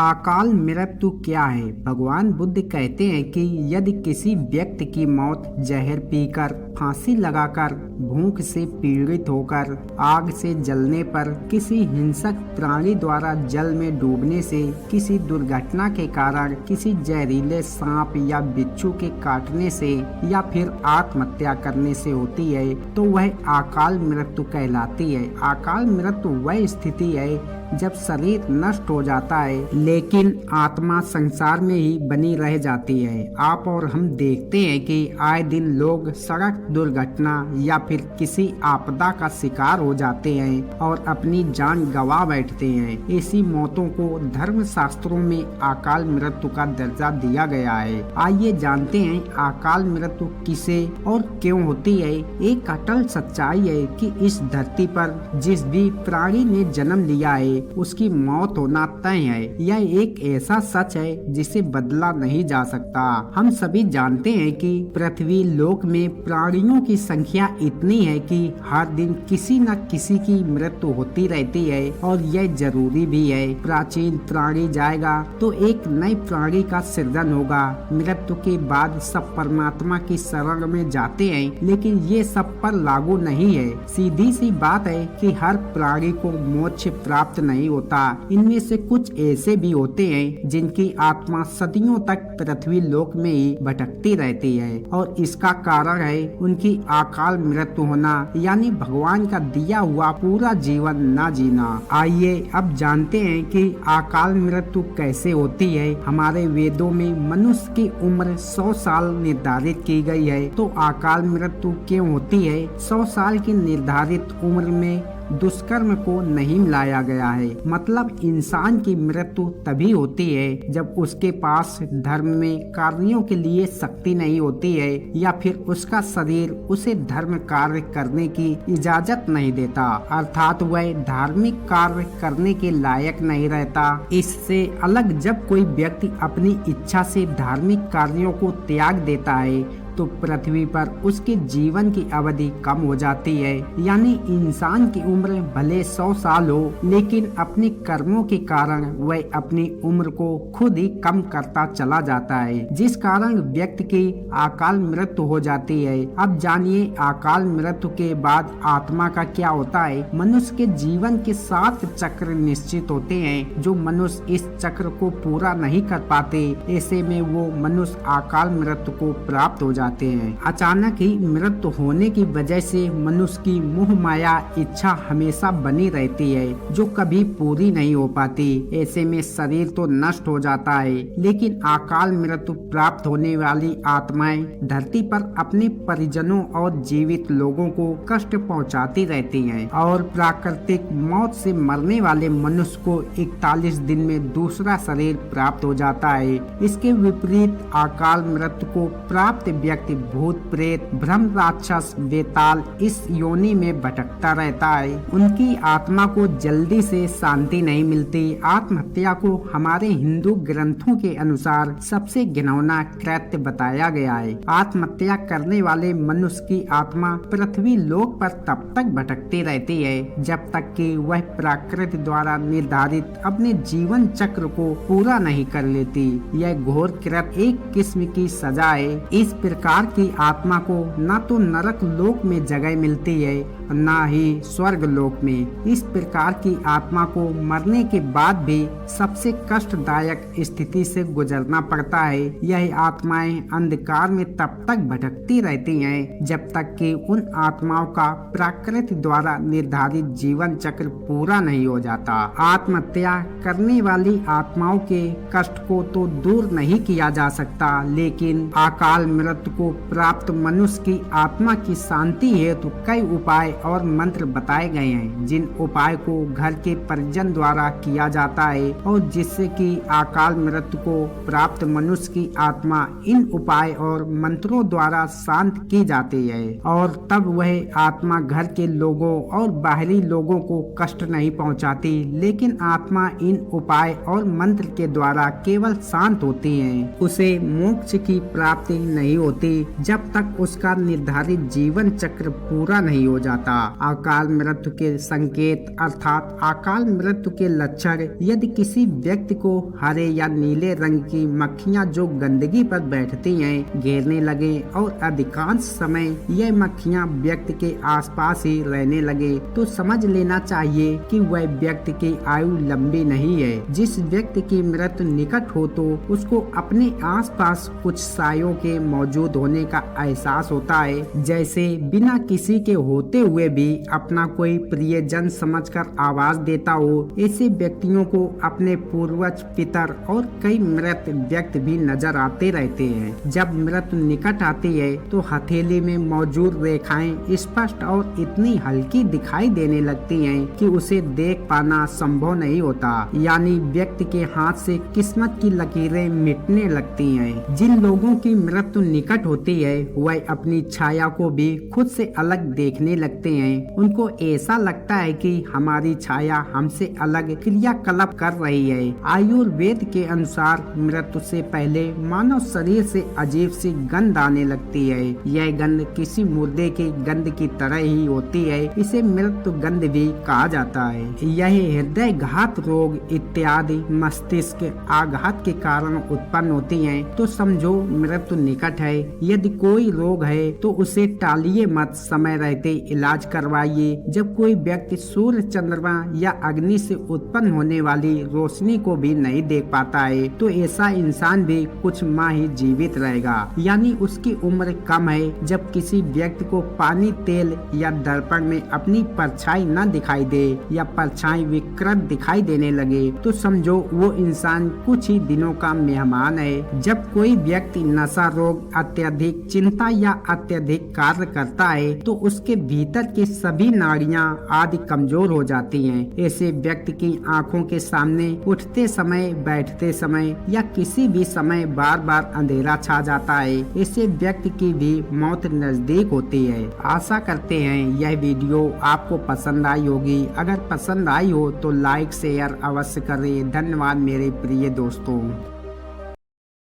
अकाल मृत्यु क्या है? भगवान बुद्ध कहते हैं कि यदि किसी व्यक्ति की मौत जहर पीकर, फांसी लगाकर, भूख से पीड़ित होकर, आग से जलने पर, किसी हिंसक प्राणी द्वारा जल में डूबने से, किसी दुर्घटना के कारण, किसी जहरीले सांप या बिच्छू के काटने से या फिर आत्महत्या करने से होती है तो वह अकाल मृत्यु कहलाती है। अकाल मृत्यु वह स्थिति है जब शरीर नष्ट हो जाता है लेकिन आत्मा संसार में ही बनी रह जाती है। आप और हम देखते हैं कि आए दिन लोग सड़क दुर्घटना या फिर किसी आपदा का शिकार हो जाते हैं और अपनी जान गंवा बैठते हैं। ऐसी मौतों को धर्म शास्त्रों में अकाल मृत्यु का दर्जा दिया गया है। आइए जानते हैं अकाल मृत्यु किसे और क्यों होती है। एक अटल सच्चाई है कि इस धरती पर जिस भी प्राणी ने जन्म लिया है उसकी मौत होना तय है। यह एक ऐसा सच है जिसे बदला नहीं जा सकता। हम सभी जानते हैं कि पृथ्वी लोक में प्राणियों की संख्या इतनी है कि हर दिन किसी न किसी की मृत्यु होती रहती है और यह जरूरी भी है। प्राचीन प्राणी जाएगा तो एक नए प्राणी का सृजन होगा। मृत्यु के बाद सब परमात्मा की शरण में जाते हैं, लेकिन ये सब पर लागू नहीं है। सीधी सी बात है कि हर प्राणी को मोक्ष प्राप्त नहीं होता। इनमें से कुछ ऐसे भी होते हैं जिनकी आत्मा सदियों तक पृथ्वी लोक में ही भटकती रहती है और इसका कारण है उनकी अकाल मृत्यु होना, यानी भगवान का दिया हुआ पूरा जीवन न जीना। आइए अब जानते हैं कि अकाल मृत्यु कैसे होती है। हमारे वेदों में मनुष्य की उम्र 100 साल निर्धारित की गई है, तो अकाल मृत्यु क्यों होती है? 100 साल की निर्धारित उम्र में दुष्कर्म को नहीं मिलाया गया है। मतलब इंसान की मृत्यु तभी होती है जब उसके पास धर्म में कार्यों के लिए शक्ति नहीं होती है या फिर उसका शरीर उसे धर्म कार्य करने की इजाजत नहीं देता, अर्थात वह धार्मिक कार्य करने के लायक नहीं रहता। इससे अलग जब कोई व्यक्ति अपनी इच्छा से धार्मिक कार्यों को त्याग देता है तो पृथ्वी पर उसके जीवन की अवधि कम हो जाती है। यानी इंसान की उम्र भले 100 साल हो, लेकिन अपने कर्मों के कारण वह अपनी उम्र को खुद ही कम करता चला जाता है, जिस कारण व्यक्ति की अकाल मृत्यु हो जाती है। अब जानिए अकाल मृत्यु के बाद आत्मा का क्या होता है। मनुष्य के जीवन के 7 चक्र निश्चित होते हैं। जो मनुष्य इस चक्र को पूरा नहीं कर पाते, ऐसे में वो मनुष्य अकाल मृत्यु को प्राप्त हो जाते हैं। अचानक ही मृत्यु होने की वजह से मनुष्य की मोह माया इच्छा हमेशा बनी रहती है जो कभी पूरी नहीं हो पाती। ऐसे में शरीर तो नष्ट हो जाता है, लेकिन अकाल मृत्यु प्राप्त होने वाली आत्माएं धरती पर अपने परिजनों और जीवित लोगों को कष्ट पहुंचाती रहती हैं और प्राकृतिक मौत से मरने वाले मनुष्य को 41 दिन में दूसरा शरीर प्राप्त हो जाता है। इसके विपरीत अकाल मृत्यु को प्राप्त व्यक्ति भूत प्रेत ब्रह्म राक्षस बेताल इस योनि में भटकता रहता है। उनकी आत्मा को जल्दी से शांति नहीं मिलती। आत्महत्या को हमारे हिंदू ग्रंथों के अनुसार सबसे घिनौना कृत्य बताया गया है। आत्महत्या करने वाले मनुष्य की आत्मा पृथ्वी लोक पर तब तक भटकती रहती है जब तक कि वह प्रकृति द्वारा निर्धारित अपने जीवन चक्र को पूरा नहीं कर लेती। यह घोर कृत्य एक किस्म की सजा है। इस प्रकार की आत्मा को न तो नरक लोक में जगह मिलती है न ही स्वर्ग लोक में। इस प्रकार की आत्मा को मरने के बाद भी सबसे कष्टदायक स्थिति से गुजरना पड़ता है। यह आत्माएं अंधकार में तब तक भटकती रहती हैं जब तक कि उन आत्माओं का प्रकृति द्वारा निर्धारित जीवन चक्र पूरा नहीं हो जाता। आत्महत्या करने वाली आत्माओं के कष्ट को तो दूर नहीं किया जा सकता, लेकिन अकाल मृत्यु को प्राप्त मनुष्य की आत्मा की शांति हेतु कई उपाय और मंत्र बताए गए हैं, जिन उपाय को घर के परिजन द्वारा किया जाता है और जिससे कि अकाल मृत्यु को प्राप्त मनुष्य की आत्मा इन उपाय और मंत्रों द्वारा शांत की जाती है और तब वह आत्मा घर के लोगों और बाहरी लोगों को कष्ट नहीं पहुंचाती, लेकिन आत्मा इन उपाय और मंत्र के द्वारा केवल शांत होती है। उसे मोक्ष की प्राप्ति नहीं होती जब तक उसका निर्धारित जीवन चक्र पूरा नहीं हो जाता। जाता। अकाल मृत्यु के संकेत अर्थात अकाल मृत्यु के लक्षण, यदि किसी व्यक्ति को हरे या नीले रंग की मक्खियां जो गंदगी पर बैठती हैं घेरने लगे और अधिकांश समय यह मक्खियां व्यक्ति के आसपास ही रहने लगे, तो समझ लेना चाहिए कि वह व्यक्ति की आयु लंबी नहीं है। जिस व्यक्ति की मृत्यु निकट हो तो उसको अपने आसपास कुछ सायों के मौजूद होने का एहसास होता है, जैसे बिना किसी के होते हुए भी अपना कोई प्रियजन समझकर आवाज देता हो। ऐसे व्यक्तियों को अपने पूर्वज, पितर और कई मृत व्यक्ति भी नजर आते रहते हैं। जब मृत्यु निकट आती है तो हथेली में मौजूद रेखाएं स्पष्ट और इतनी हल्की दिखाई देने लगती हैं कि उसे देख पाना संभव नहीं होता, यानी व्यक्ति के हाथ से किस्मत की लकीरें मिटने लगती हैं। जिन लोगों की मृत्यु निकट होती है वह अपनी छाया को भी खुद से अलग देखने लगते हैं। उनको ऐसा लगता है कि हमारी छाया हमसे अलग क्रियाकलाप कर रही है। आयुर्वेद के अनुसार मृत्यु से पहले मानव शरीर से अजीब सी गंध आने लगती है। यह गंध किसी मुर्दे की गंध की तरह ही होती है। इसे मृत्यु गंध भी कहा जाता है। यह हृदय घात रोग इत्यादि मस्तिष्क आघात के कारण उत्पन्न होती है। तो समझो मृत्यु निकट है। यदि कोई रोग है तो उसे टालिए मत, समय रहते इलाज करवाइए। जब कोई व्यक्ति सूर्य, चंद्रमा या अग्नि से उत्पन्न होने वाली रोशनी को भी नहीं देख पाता है तो ऐसा इंसान भी कुछ माह ही जीवित रहेगा, यानी उसकी उम्र कम है। जब किसी व्यक्ति को पानी, तेल या दर्पण में अपनी परछाई न दिखाई दे या परछाई विकृत दिखाई देने लगे तो समझो वो इंसान कुछ ही दिनों का मेहमान है। जब कोई व्यक्ति नशा रोग, अत्यधिक चिंता या अत्यधिक कार्य करता है तो उसके भीतर की सभी नाड़ियां आदि कमजोर हो जाती हैं। ऐसे व्यक्ति की आंखों के सामने उठते समय, बैठते समय या किसी भी समय बार बार अंधेरा छा जाता है। ऐसे व्यक्ति की भी मौत नजदीक होती है। आशा करते हैं यह वीडियो आपको पसंद आई होगी। अगर पसंद आई हो तो लाइक शेयर अवश्य करें। धन्यवाद मेरे प्रिय दोस्तों।